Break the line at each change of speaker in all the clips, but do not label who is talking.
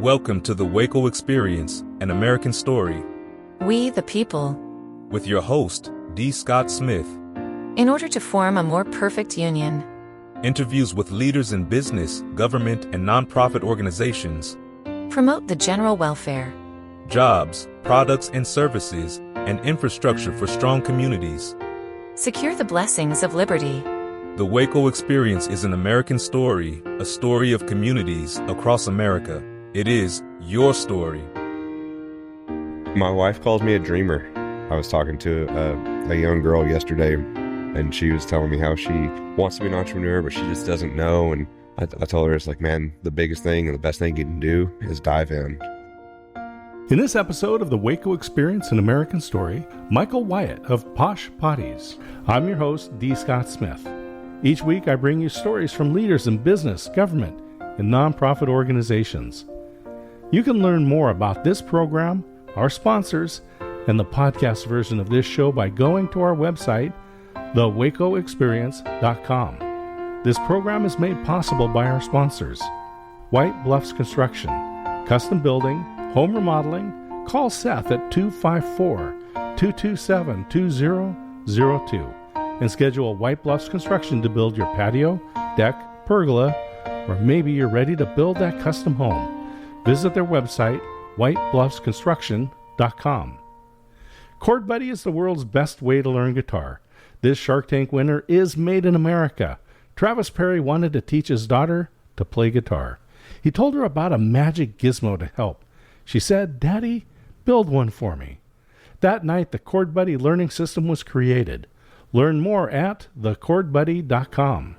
Welcome to the WACO Experience, an American story.
We, the people.
With your host, D. Scott Smith.
In order to form a more perfect union.
Interviews with leaders in business, government, and nonprofit organizations.
Promote the general welfare.
Jobs, products and services, and infrastructure for strong communities. Secure
the blessings of liberty.
The WACO Experience is an American story, a story of communities across America. It is your story.
My wife calls me a dreamer. I was talking to a young girl yesterday, and she was telling me how she wants to be an entrepreneur, but she just doesn't know. And I told her, it's like, man, the biggest thing and the best thing you can do is dive in.
In this episode of the WACO Experience, an American story, Michael Wyatt of Posh Potties. I'm your host, D. Scott Smith. Each week, I bring you stories from leaders in business, government, and nonprofit organizations. You can learn more about this program, our sponsors, and the podcast version of this show by going to our website, thewacoexperience.com. This program is made possible by our sponsors: White Bluffs Construction, Custom Building, Home Remodeling. Call Seth at 254-227-2002 and schedule White Bluffs Construction to build your patio, deck, pergola, or maybe you're ready to build that custom home. Visit their website, whitebluffsconstruction.com. ChordBuddy is the world's best way to learn guitar. This Shark Tank winner is made in America. Travis Perry wanted to teach his daughter to play guitar. He told her about a magic gizmo to help. She said, "Daddy, build one for me." That night, the ChordBuddy learning system was created. Learn more at thechordbuddy.com.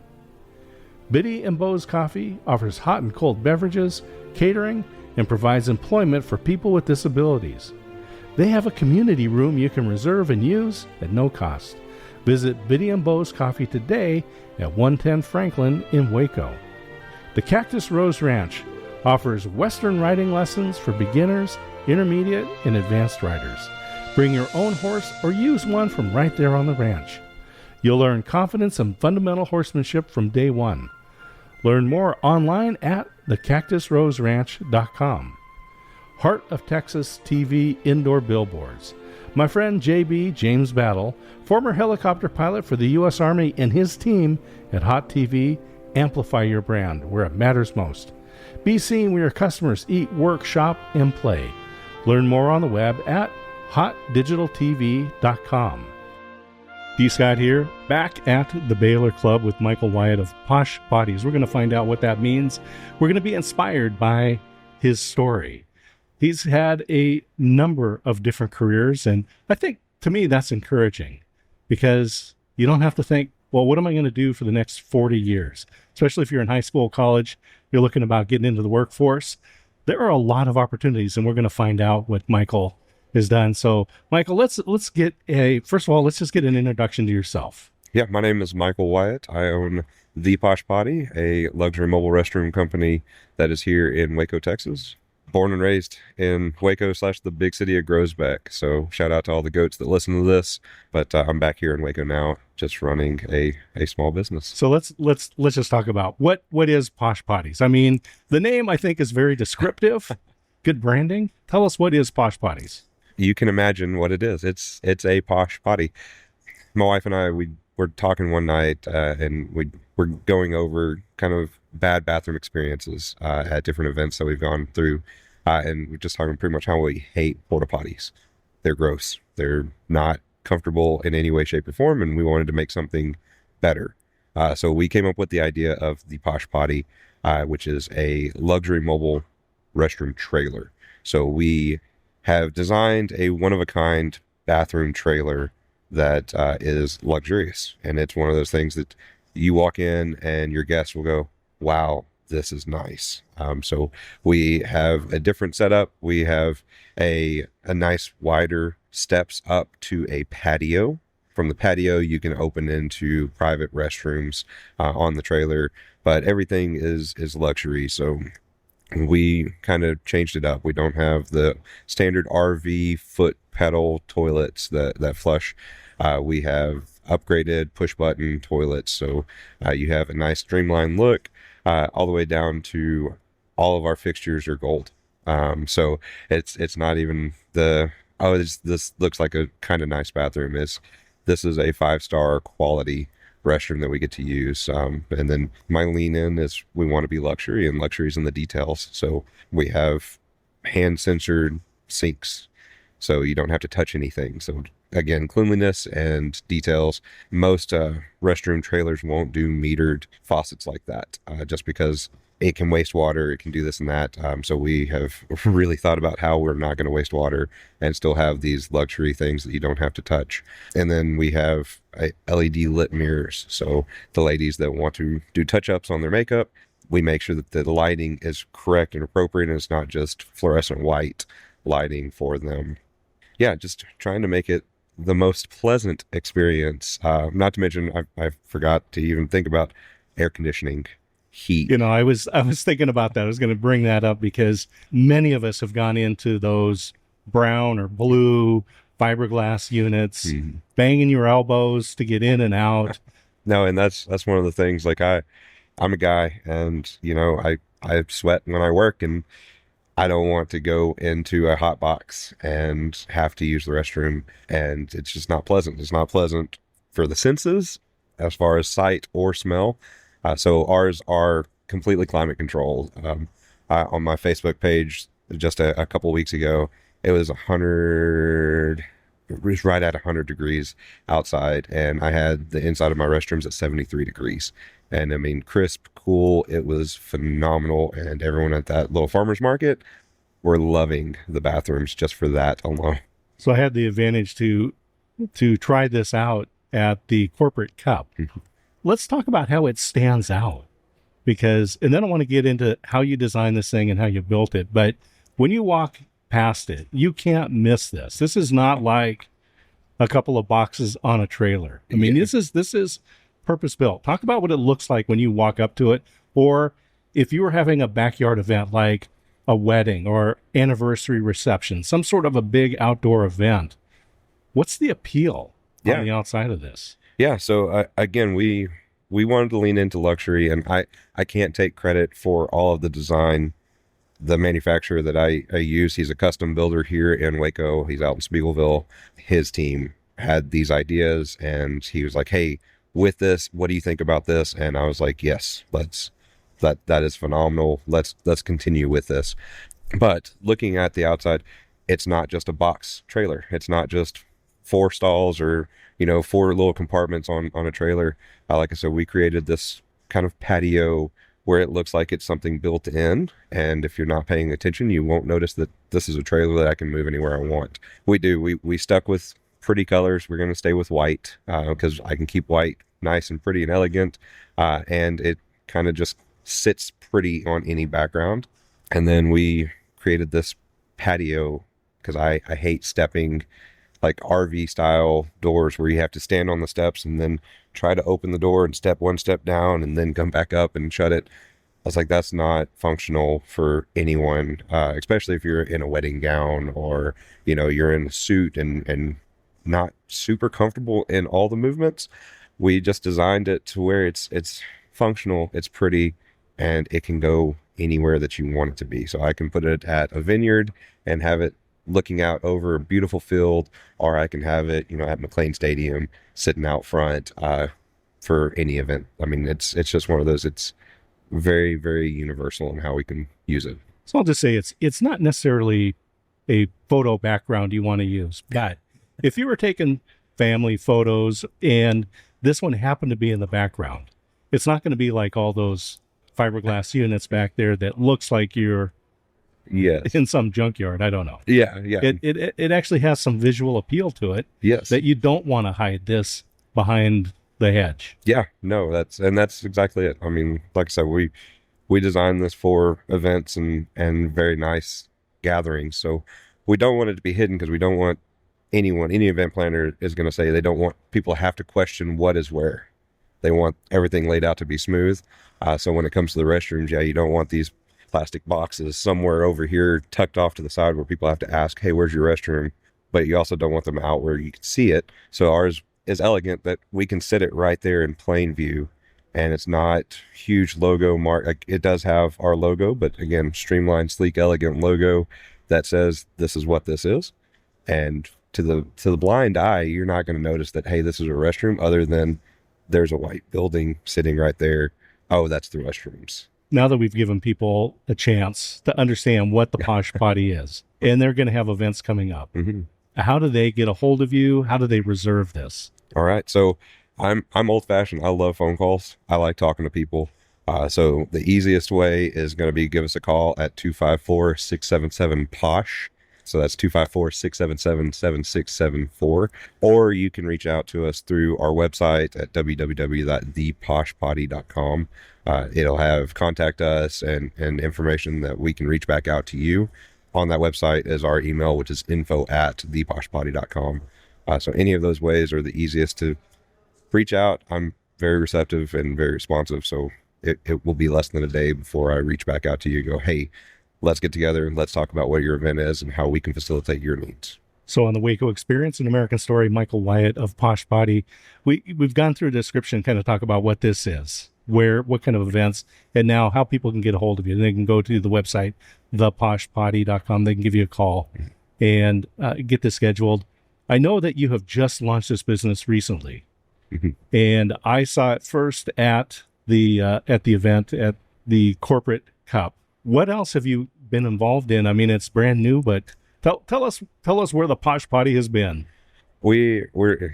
Biddy and Beau's Coffee offers hot and cold beverages, catering, and provides employment for people with disabilities. They have a community room you can reserve and use at no cost. Visit Biddy and Beau's Coffee today at 110 Franklin in Waco. The Cactus Rose Ranch offers Western riding lessons for beginners, intermediate, and advanced riders. Bring your own horse or use one from right there on the ranch. You'll learn confidence and fundamental horsemanship from day one. Learn more online at thecactusroseranch.com. Heart of Texas TV Indoor Billboards. My friend JB, James Battle, former helicopter pilot for the U.S. Army, and his team at Hot TV amplify your brand where it matters most. Be seen where your customers eat, work, shop, and play. Learn more on the web at hotdigitaltv.com. D. Scott here, back at the Baylor Club with Michael Wyatt of Posh Potties. We're going to find out what that means. We're going to be inspired by his story. He's had a number of different careers, and I think, to me, that's encouraging because you don't have to think, well, what am I going to do for the next 40 years? Especially if you're in high school, college, you're looking about getting into the workforce. There are a lot of opportunities, and we're going to find out what Michael is done. So, Michael, let's get first of all, let's just get an introduction to yourself.
Yeah, my name is Michael Wyatt. I own the Posh Potty, a luxury mobile restroom company that is here in Waco, Texas. Born and raised in Waco / the big city of Groesbeck. So shout out to all the goats that listen to this. But I'm back here in Waco now, just running a small business.
So let's just talk about what is Posh Potties. I mean, the name I think is very descriptive. Good branding. Tell us, what is Posh Potties?
You can imagine what it is. It's a posh potty. My wife and I, we were talking one night and we were going over kind of bad bathroom experiences at different events that we've gone through. And we're just talking pretty much how we hate porta potties. They're gross. They're not comfortable in any way, shape, or form. And we wanted to make something better. So we came up with the idea of the Posh Potty, which is a luxury mobile restroom trailer. So we have designed a one-of-a-kind bathroom trailer that is luxurious. And it's one of those things that you walk in and your guests will go, wow, this is nice. So we have a different setup. We have a nice wider steps up to a patio. From the patio, you can open into private restrooms on the trailer, but everything is luxury. So we kind of changed it up. We don't have the standard RV foot pedal toilets that flush. We have upgraded push button toilets. So you have a nice streamlined look all the way down to all of our fixtures are gold. So it's not even this looks like a kind of nice bathroom. This is a 5-star quality restroom that we get to use. And then my lean in is we want to be luxury, and luxury's in the details. So we have hand sensored sinks, so you don't have to touch anything. So again, cleanliness and details. Most restroom trailers won't do metered faucets like that, just because it can waste water, it can do this and that. So we have really thought about how we're not going to waste water and still have these luxury things that you don't have to touch. And then we have LED lit mirrors. So the ladies that want to do touch-ups on their makeup, we make sure that the lighting is correct and appropriate, and it's not just fluorescent white lighting for them. Yeah, just trying to make it the most pleasant experience. Not to mention, I forgot to even think about air conditioning. Heat.
You know, I was thinking about that. I was going to bring that up because many of us have gone into those brown or blue fiberglass units, banging your elbows to get in and out.
No, and that's one of the things. Like I'm a guy, and you know, I sweat when I work, and I don't want to go into a hot box and have to use the restroom, and it's just not pleasant. It's not pleasant for the senses as far as sight or smell. So ours are completely climate controlled. On my Facebook page just a couple of weeks ago, it was 100, it was right at 100 degrees outside, and I had the inside of my restrooms at 73 degrees. And I mean, crisp, cool, it was phenomenal. And everyone at that little farmer's market were loving the bathrooms just for that alone.
So I had the advantage to try this out at the corporate cup. Let's talk about how it stands out, because, and then I want to get into how you designed this thing and how you built it. But when you walk past it, you can't miss this. This is not like a couple of boxes on a trailer. I mean, this is purpose built. Talk about what it looks like when you walk up to it, or if you were having a backyard event like a wedding or anniversary reception, some sort of a big outdoor event. What's the appeal on the outside of this?
Yeah, so again, we wanted to lean into luxury, and I can't take credit for all of the design. The manufacturer that I use, he's a custom builder here in Waco. He's out in Spiegelville. His team had these ideas, and he was like, "Hey, with this, what do you think about this?" And I was like, "Yes, that is phenomenal. Let's continue with this." But looking at the outside, it's not just a box trailer. It's not just 4 stalls or 4 little compartments on a trailer. Like I said, we created this kind of patio where it looks like it's something built in, and if you're not paying attention, you won't notice that this is a trailer that I can move anywhere I want. We stuck with pretty colors. We're going to stay with white because I can keep white nice and pretty and elegant, and it kind of just sits pretty on any background. And then we created this patio because I hate stepping, like RV style doors where you have to stand on the steps and then try to open the door and step 1 step down and then come back up and shut it. I was like, that's not functional for anyone, especially if you're in a wedding gown or, you're in a suit and not super comfortable in all the movements. We just designed it to where it's functional, it's pretty, and it can go anywhere that you want it to be. So I can put it at a vineyard and have it looking out over a beautiful field, or I can have it, at McLean Stadium sitting out front for any event. I mean, it's just one of those, it's very, very universal in how we can use it.
So I'll just say it's not necessarily a photo background you want to use, but if you were taking family photos and this one happened to be in the background, it's not going to be like all those fiberglass units back there that looks like you're in some junkyard. I don't know.
Yeah.
It actually has some visual appeal to it.
Yes.
That you don't want to hide this behind the hedge.
Yeah, no, that's exactly it. I mean, like I said, we designed this for events and very nice gatherings. So we don't want it to be hidden because we don't want any event planner is going to say they don't want people to have to question what is where. They want everything laid out to be smooth. So when it comes to the restrooms, you don't want these plastic boxes somewhere over here tucked off to the side where people have to ask, "Hey, where's your restroom?" But you also don't want them out where you can see it. So ours is elegant that we can sit it right there in plain view, and it's not huge logo mark. Like, it does have our logo, but again, streamlined, sleek, elegant logo that says this is what this is. And to the blind eye, you're not going to notice that, hey, this is a restroom, other than there's a white building sitting right there. Oh, that's the restrooms.
Now that we've given people a chance to understand what the Posh Potty is, and they're going to have events coming up, how do they get a hold of you? How do they reserve this?
All right. So I'm old fashioned. I love phone calls. I like talking to people. So the easiest way is going to be give us a call at 254-677-POSH. So that's 254-677-7674. Or you can reach out to us through our website at www.theposhpotty.com. It'll have contact us and information that we can reach back out to you. On that website is our email, which is info@theposhpotty.com. So any of those ways are the easiest to reach out. I'm very receptive and very responsive. So it will be less than a day before I reach back out to you and go, hey, let's get together and let's talk about what your event is and how we can facilitate your needs.
So on the WACO Experience, an American Story, Michael Wyatt of Posh Potty, we've gone through a description, kind of talk about what this is, what kind of events, and now how people can get a hold of you. They can go to the website, theposhpotty.com. They can give you a call and get this scheduled. I know that you have just launched this business recently, and I saw it first at the event at the Corporate Cup. What else have you been involved in? I mean, it's brand new, but tell us where the Posh Potty has been.
We're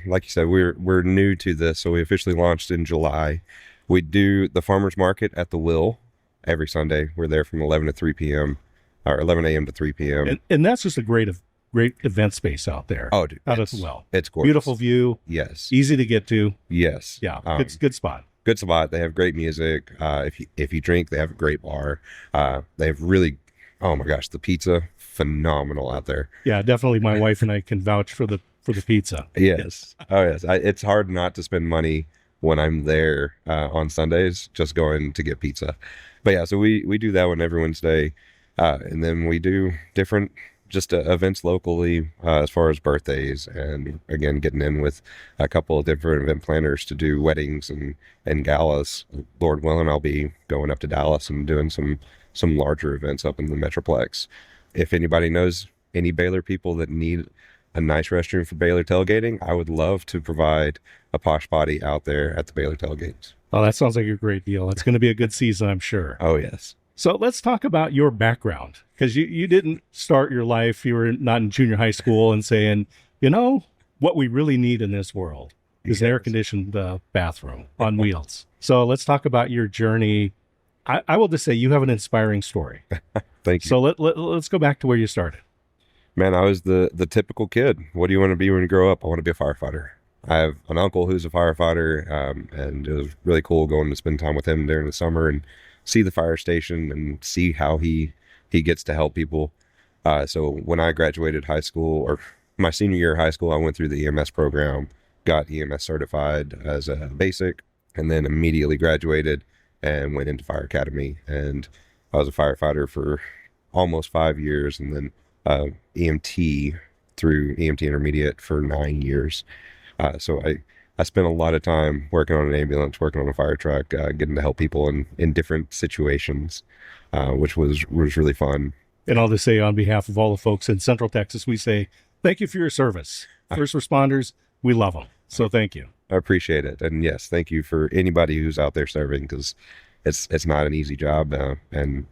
like you said, we're new to this, so we officially launched in July. We do the farmers market at the Will every Sunday. We're there from 11 to 3 p.m. or 11 a.m. to 3 p.m.
And that's just a great event space out there.
Oh, dude,
out at the Well.
It's gorgeous.
Beautiful view.
Yes.
Easy to get to.
Yes.
Yeah. Good spot.
Good spot. They have great music. If you drink, they have a great bar. They have really, oh my gosh, the pizza, phenomenal out there.
Yeah, definitely. My wife and I can vouch for the pizza.
Yes. Oh yes. It's hard not to spend money when I'm there on Sundays, just going to get pizza. But yeah, so we do that one every Wednesday, and then we do different just events locally as far as birthdays, and again getting in with a couple of different event planners to do weddings and galas. Lord willing, I'll be going up to Dallas and doing some larger events up in the Metroplex. If anybody knows any Baylor people that need a nice restroom for Baylor tailgating, I would love to provide a Posh Potty out there at the Baylor tailgates.
Oh, that sounds like a great deal. It's going to be a good season, I'm sure.
Oh yes.
So let's talk about your background, because you didn't start your life, you were not in junior high school and saying, what we really need in this world is an air-conditioned bathroom on wheels. So let's talk about your journey. I will just say you have an inspiring story.
Thank you.
So let's go back to where you started.
Man, I was the typical kid. What do you want to be when you grow up? I want to be a firefighter. I have an uncle who's a firefighter, and it was really cool going to spend time with him during the summer and see the fire station and see how he gets to help people. So when I graduated high school, or my senior year of high school, I went through the EMS program, got EMS certified as a basic, and then immediately graduated and went into fire academy. And I was a firefighter for almost 5 years, and then EMT through EMT intermediate for 9 years. So I spent a lot of time working on an ambulance, working on a fire truck, getting to help people in different situations, which was really fun.
And I'll just say on behalf of all the folks in Central Texas, we say thank you for your service. First responders, we love them. So thank you.
I appreciate it. And yes, thank you for anybody who's out there serving, because it's not an easy job, and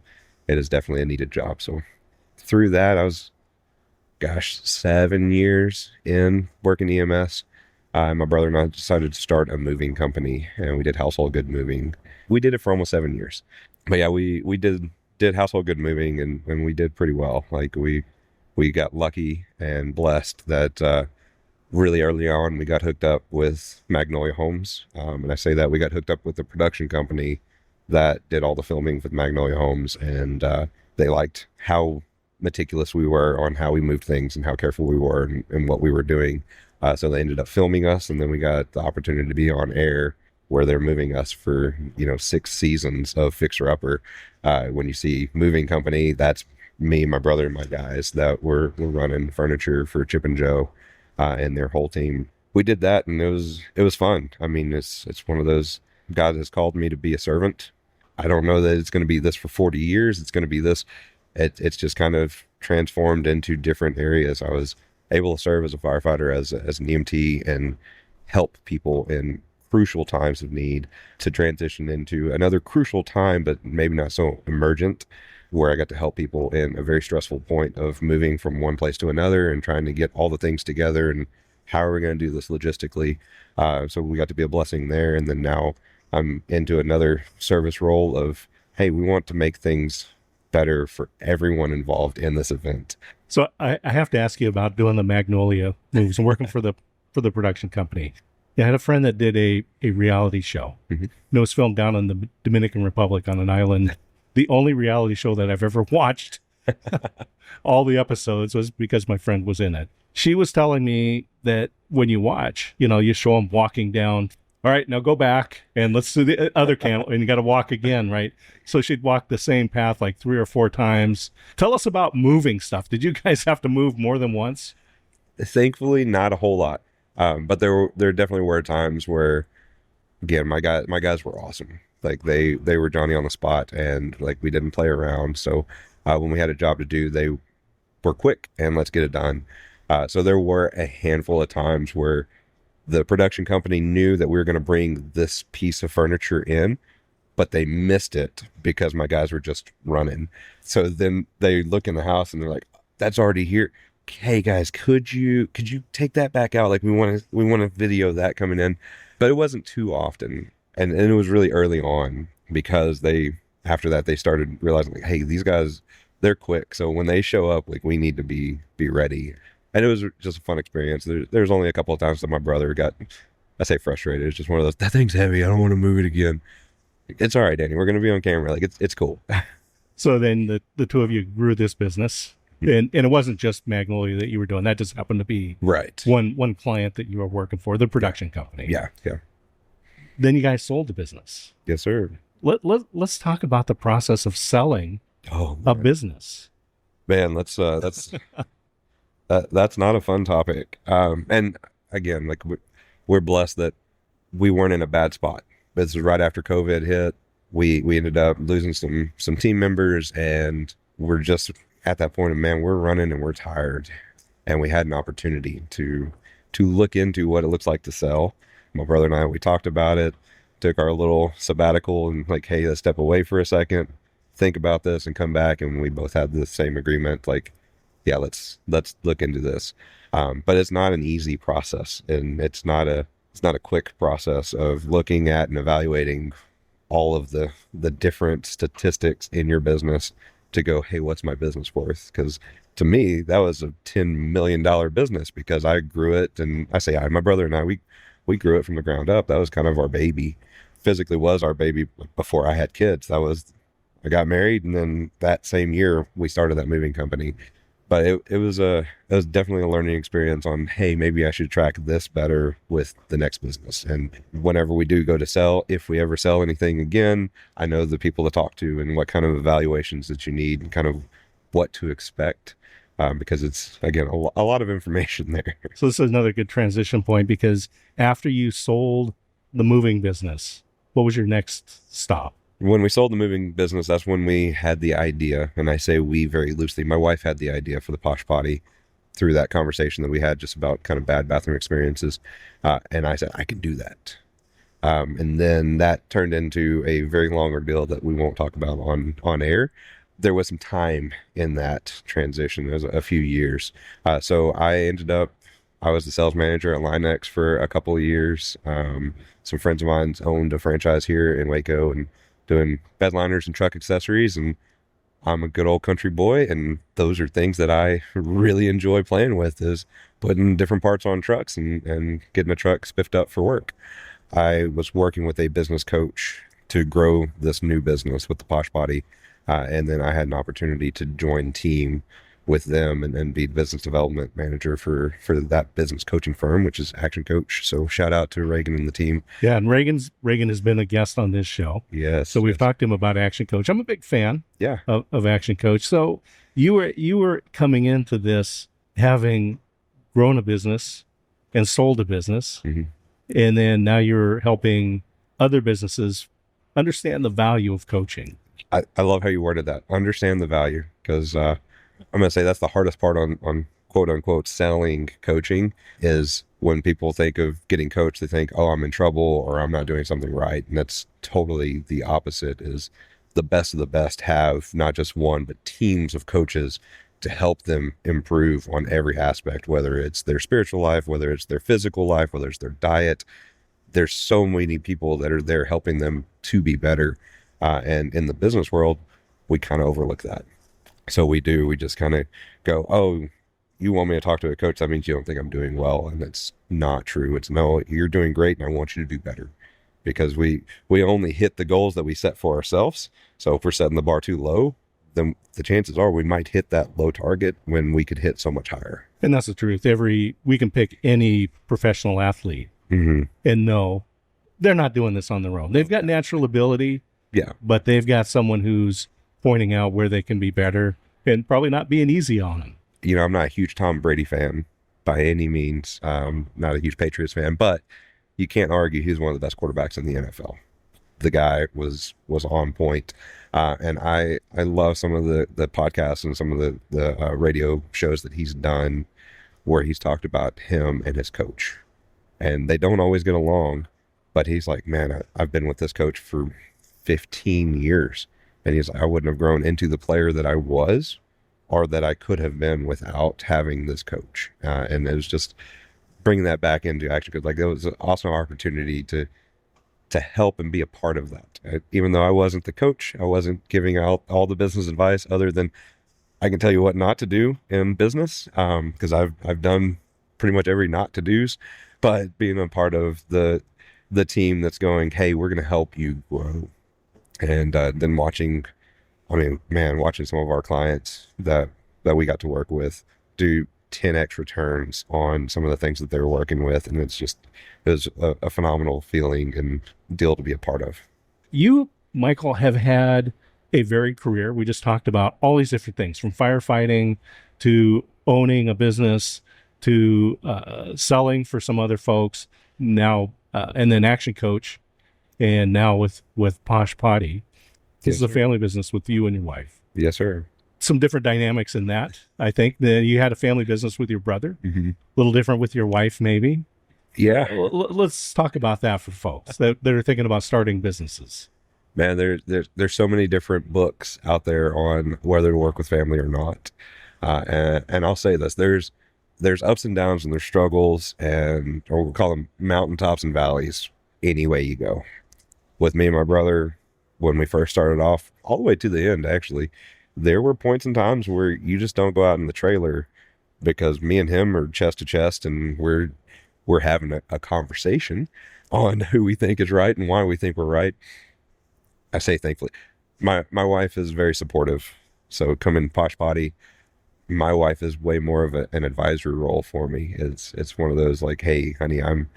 it is definitely a needed job. So through that, I was, 7 years in working EMS. My brother and I decided to start a moving company, and we did household good moving. We did it for almost 7 years. But yeah, we did household good moving, and we did pretty well. Like we got lucky and blessed that really early on we got hooked up with Magnolia Homes. And I say that we got hooked up with the production company that did all the filming with Magnolia Homes, and they liked how meticulous we were on how we moved things and how careful we were and what we were doing. So they ended up filming us, and then we got the opportunity to be on air where they're moving us for 6 seasons of Fixer Upper. When you see moving company, that's me, my brother, and my guys that were running furniture for Chip and Joe and their whole team. We did that, and it was fun. I mean, it's one of those God has called me to be a servant. I don't know that it's going to be this for 40 years. It's going to be this. It's just kind of transformed into different areas. I was able to serve as a firefighter, as an EMT, and help people in crucial times of need, to transition into another crucial time, but maybe not so emergent, where I got to help people in a very stressful point of moving from one place to another and trying to get all the things together and how are we going to do this logistically. So we got to be a blessing there. And then now I'm into another service role of, hey, we want to make things better for everyone involved in this event.
So I have to ask you about doing the Magnolia moves and working for the production company. Yeah, I had a friend that did a reality show.
Mm-hmm.
It was filmed down in the Dominican Republic on an island. The only reality show that I've ever watched, all the episodes, was because my friend was in it. She was telling me that when you watch, you show them walking down. All right, now go back and let's do the other camel, and you got to walk again, right? So she'd walk the same path like 3 or 4 times. Tell us about moving stuff. Did you guys have to move more than once?
Thankfully, not a whole lot. But there definitely were times where, again, my guys were awesome. Like they were Johnny on the spot, and like we didn't play around. So when we had a job to do, they were quick and let's get it done. So there were a handful of times where the production company knew that we were going to bring this piece of furniture in, but they missed it because my guys were just running. So then they look in the house and they're like, "That's already here. Hey guys, could you take that back out? Like we want to video that coming in." But it wasn't too often, and it was really early on, because after that they started realizing, like, hey, these guys, they're quick. So when they show up, like, we need to be ready. And it was just a fun experience. There's only a couple of times that my brother got, I say frustrated. It's just one of those, that thing's heavy, I don't want to move it again. It's all right, Danny. We're going to be on camera. Like, it's cool.
So then the two of you grew this business, and it wasn't just Magnolia that you were doing. That just happened to be
right.
One client that you were working for, the production company.
Yeah.
Then you guys sold the business.
Yes, sir.
Let's talk about the process of selling a business.
Man, that's that's not a fun topic. And again, like, we're blessed that we weren't in a bad spot. This was right after COVID hit. We ended up losing some team members, and we're just at that point of, man, we're running and we're tired. And we had an opportunity to look into what it looks like to sell. My brother and I, we talked about it, took our little sabbatical and like, hey, let's step away for a second, think about this and come back. And we both had the same agreement, like, yeah, let's look into this. But it's not an easy process, and it's not a quick process of looking at and evaluating all of the different statistics in your business to go, hey, what's my business worth? Because to me, that was a $10 million business, because I grew it. And I say my brother and I, we grew it from the ground up. That was kind of our baby. Physically was our baby before I had kids. I got married, and then that same year we started that moving company. But it was definitely a learning experience on, hey, maybe I should track this better with the next business. And whenever we do go to sell, if we ever sell anything again, I know the people to talk to and what kind of evaluations that you need and kind of what to expect, because it's, again, a lot of information there.
So this is another good transition point, because after you sold the moving business, what was your next stop?
When we sold the moving business, that's when we had the idea, and I say we very loosely. My wife had the idea for the Posh Potty through that conversation that we had just about kind of bad bathroom experiences, and I said, I can do that. And then that turned into a very long ordeal that we won't talk about on air. There was some time in that transition. It was a few years. So I was the sales manager at Linex for a couple of years. Some friends of mine owned a franchise here in Waco and doing bed liners and truck accessories, and I'm a good old country boy, and those are things that I really enjoy playing with, is putting different parts on trucks and getting a truck spiffed up for work. I was working with a business coach to grow this new business with the Posh Potty, and then I had an opportunity to join team with them and be business development manager for that business coaching firm, which is Action Coach. So shout out to Reagan and the team.
Yeah, and Reagan has been a guest on this show.
Yes.
So we've talked to him about Action Coach. I'm a big fan.
Yeah.
of Action Coach. So you were coming into this having grown a business and sold a business,
mm-hmm.
and then now you're helping other businesses understand the value of coaching?
I love how you worded that. Understand the value, because I'm going to say that's the hardest part on quote unquote selling coaching, is when people think of getting coached, they think, oh, I'm in trouble or I'm not doing something right. And that's totally the opposite. Is the best of the best have not just one, but teams of coaches to help them improve on every aspect, whether it's their spiritual life, whether it's their physical life, whether it's their diet. There's so many people that are there helping them to be better. And in the business world, we kind of overlook that. So we just kind of go, oh, you want me to talk to a coach? That means you don't think I'm doing well. And it's not true. It's no, you're doing great and I want you to do better, because we only hit the goals that we set for ourselves. So if we're setting the bar too low, then the chances are we might hit that low target when we could hit so much higher.
And that's the truth. We can pick any professional athlete and know they're not doing this on their own. They've got natural ability.
Yeah.
But they've got someone who's pointing out where they can be better and probably not being easy on them.
You know, I'm not a huge Tom Brady fan by any means. Not a huge Patriots fan, but you can't argue he's one of the best quarterbacks in the NFL. The guy was on point. And I love some of the podcasts and some of the radio shows that he's done where he's talked about him and his coach. And they don't always get along, but he's like, man, I've been with this coach for 15 years. And he's like, I wouldn't have grown into the player that I was or that I could have been without having this coach. And it was just bringing that back into action, because like it was an awesome opportunity to help and be a part of that. Even though I wasn't the coach, I wasn't giving out all the business advice other than I can tell you what not to do in business, because I've done pretty much every not to do's, but being a part of the team that's going, hey, we're going to help you grow. And then watching some of our clients that we got to work with do 10x returns on some of the things that they were working with. And it was a phenomenal feeling and deal to be a part of.
You, Michael, have had a varied career. We just talked about all these different things, from firefighting to owning a business to selling for some other folks now, and then action coach. And now with Posh Potty. This is a family business with you and your wife.
Yes, sir.
Some different dynamics in that, I think. Then you had a family business with your brother. A little different with your wife, maybe.
Yeah.
Let's talk about that for folks that are thinking about starting businesses.
Man, there's so many different books out there on whether to work with family or not. And I'll say this, there's ups and downs and there's struggles, or we'll call them mountaintops and valleys any way you go. With me and my brother, when we first started off, all the way to the end, actually, there were points and times where you just don't go out in the trailer, because me and him are chest to chest and we're having a conversation on who we think is right and why we think we're right. I say thankfully. My wife is very supportive. So coming Posh Potty, my wife is way more of an advisory role for me. It's one of those like, hey, honey, I'm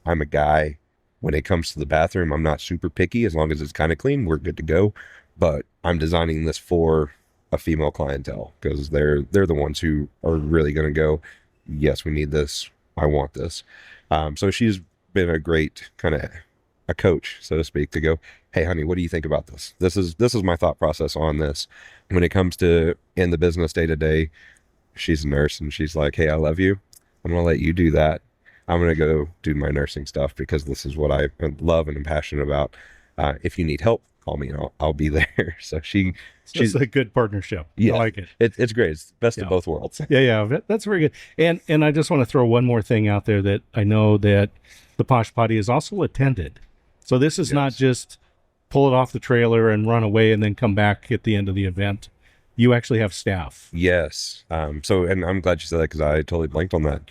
a guy. When it comes to the bathroom, I'm not super picky. As long as it's kind of clean, we're good to go. But I'm designing this for a female clientele, because they're the ones who are really going to go, yes, we need this. I want this. So she's been a great kind of a coach, so to speak, to go, hey, honey, what do you think about this? This is my thought process on this. When it comes to in the business day to day, she's a nurse and she's like, hey, I love you. I'm going to let you do that. I'm going to go do my nursing stuff because this is what I love and am passionate about. If you need help, call me and I'll be there. So she's
a good partnership.
Yeah,
I like it.
It's great. It's the best of both worlds.
Yeah. That's very good. And I just want to throw one more thing out there, that I know that the Posh Potty is also attended. So this is not just pull it off the trailer and run away and then come back at the end of the event. You actually have staff.
Yes. So, and I'm glad you said that, because I totally blanked on that.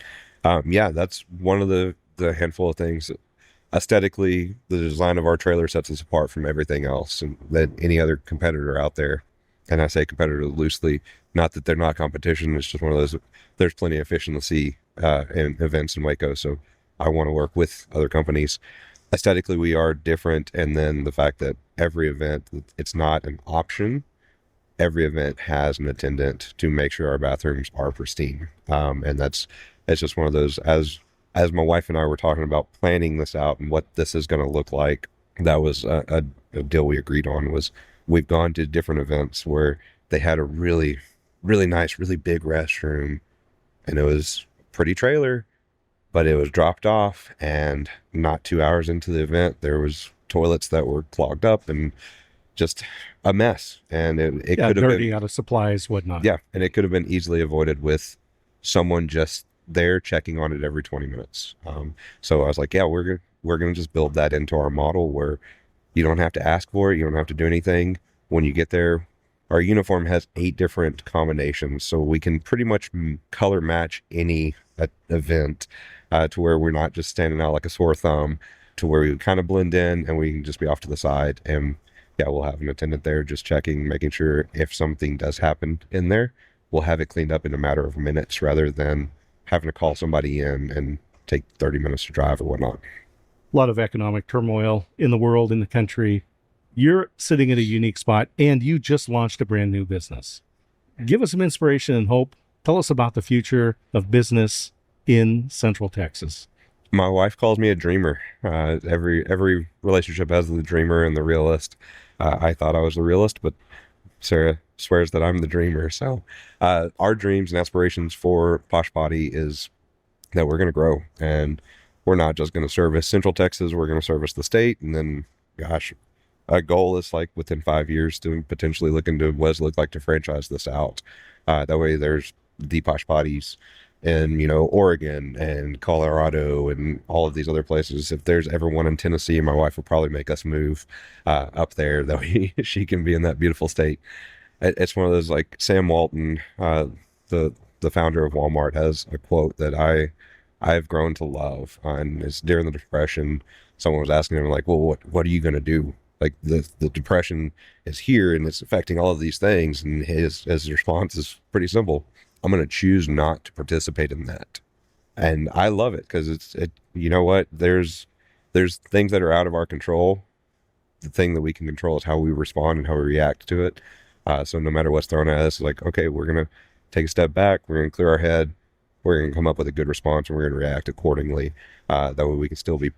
That's one of the handful of things. Aesthetically, the design of our trailer sets us apart from everything else and that any other competitor out there. And I say competitor loosely, not that they're not competition. It's just one of those, there's plenty of fish in the sea in events in Waco. So I want to work with other companies. Aesthetically, we are different. And then the fact that every event, it's not an option. Every event has an attendant to make sure our bathrooms are pristine. And it's just one of those, as my wife and I were talking about planning this out and what this is going to look like, that was a deal we agreed on. Was we've gone to different events where they had a really, really nice, really big restroom, and it was a pretty trailer, but it was dropped off, and not 2 hours into the event, there was toilets that were clogged up and just a mess. And it could have
dirty,
been
out of supplies, whatnot.
yeah, and it could have been easily avoided with someone just there checking on it every 20 minutes. So I was like, yeah, we're gonna just build that into our model where you don't have to ask for it, you don't have to do anything. When you get there, our uniform has 8 different combinations, so we can pretty much color match any event to where we're not just standing out like a sore thumb, to where we kind of blend in and we can just be off to the side. And yeah, we'll have an attendant there just checking, making sure if something does happen in there, we'll have it cleaned up in a matter of minutes rather than having to call somebody in and take 30 minutes to drive or whatnot.
A lot of economic turmoil in the world, in the country. You're sitting at a unique spot, and you just launched a brand new business. Give us some inspiration and hope. Tell us about the future of business in Central Texas.
My wife calls me a dreamer. Every relationship has the dreamer and the realist. I thought I was the realist, but Sarah swears that I'm the dreamer. So our dreams and aspirations for Posh Potty is that we're going to grow, and we're not just going to service Central Texas. We're going to service the state. And then, gosh, our goal is like within 5 years to potentially look into what does it look like to franchise this out. That way there's the Posh Potties in, Oregon and Colorado and all of these other places. If there's ever one in Tennessee, my wife will probably make us move up there, that way she can be in that beautiful state. It's one of those, like Sam Walton, the founder of Walmart, has a quote that I've grown to love. And it's during the Depression, someone was asking him, like, well, what are you going to do? Like the Depression is here and it's affecting all of these things. And his response is pretty simple. I'm going to choose not to participate in that. And I love it because you know what? There's things that are out of our control. The thing that we can control is how we respond and how we react to it. So no matter what's thrown at us, like, okay, we're going to take a step back. We're going to clear our head. We're going to come up with a good response, and we're going to react accordingly. That way we can still be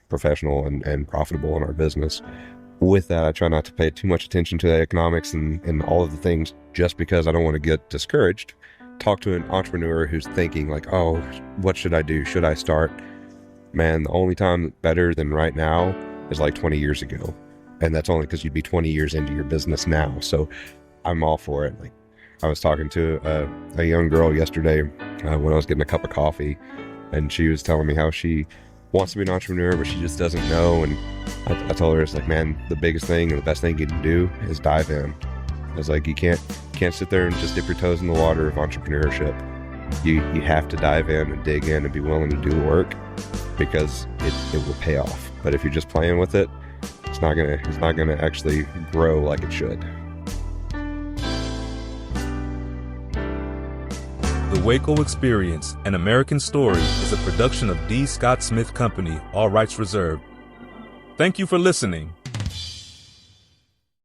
professional and profitable in our business. With that, I try not to pay too much attention to the economics and all of the things just because I don't want to get discouraged. Talk to an entrepreneur who's thinking like, oh, what should I do? Should I start? Man, the only time better than right now is like 20 years ago. And that's only because you'd be 20 years into your business now. So I'm all for it. Like, I was talking to a young girl yesterday when I was getting a cup of coffee, and she was telling me how she wants to be an entrepreneur, but she just doesn't know. And I told her, it's like, man, the biggest thing and the best thing you can do is dive in. I was like, you can't sit there and just dip your toes in the water of entrepreneurship. You have to dive in and dig in and be willing to do the work, because it will pay off. But if you're just playing with it, it's not gonna actually grow like it should.
The WACO Experience, an American Story, is a production of D. Scott Smith Company, all rights reserved. Thank you for listening.